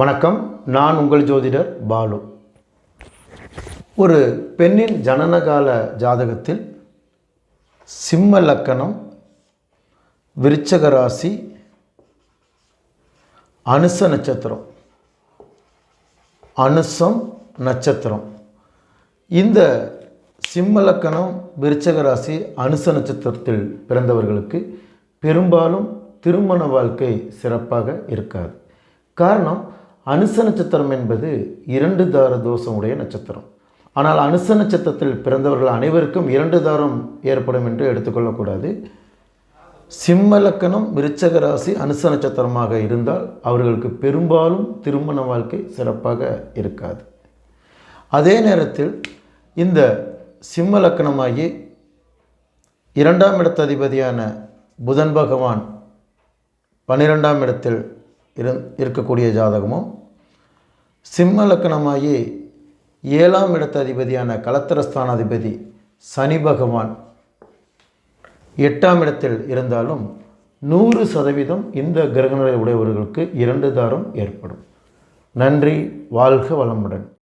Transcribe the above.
வணக்கம். நான் உங்கள் ஜோதிடர் பாலு. ஒரு பெண்ணின் ஜனனகால ஜாதகத்தில் சிம்ம லக்கணம், விருச்சக ராசி, அனுச நட்சத்திரம், அனுசம் நட்சத்திரம், இந்த சிம்ம லக்கணம், விருச்சக ராசி, அனுச நட்சத்திரத்தில் பிறந்தவர்களுக்கு பெரும்பாலும் திருமண வாழ்க்கை சிறப்பாக இருக்காது. காரணம், அனுச நட்சத்திரம் என்பது 2 தார தோஷமுடைய நட்சத்திரம். ஆனால் அனுச நட்சத்திரத்தில் பிறந்தவர்கள் அனைவருக்கும் 2 தாரம் ஏற்படும் என்று எடுத்துக்கொள்ளக்கூடாது. சிம்ம லக்கணம், விருச்சக ராசி, அனுச நட்சத்திரமாக இருந்தால் அவர்களுக்கு பெரும்பாலும் திருமண வாழ்க்கை சிறப்பாக இருக்காது. அதே நேரத்தில் இந்த சிம்ம லக்கணமாகி 2ஆம் இடத்து அதிபதியான புதன் பகவான் 12ஆம் இடத்தில் இருக்கக்கூடிய ஜாதகமும், சிம்ம லக்கணமாகி 7ஆம் இடத்து அதிபதியான கலத்திரஸ்தானாதிபதி சனி பகவான் 8ஆம் இடத்தில் இருந்தாலும் 100% இந்த கிரகநிலை உடையவர்களுக்கு 2 தாரம் ஏற்படும். நன்றி. வாழ்க வளமுடன்.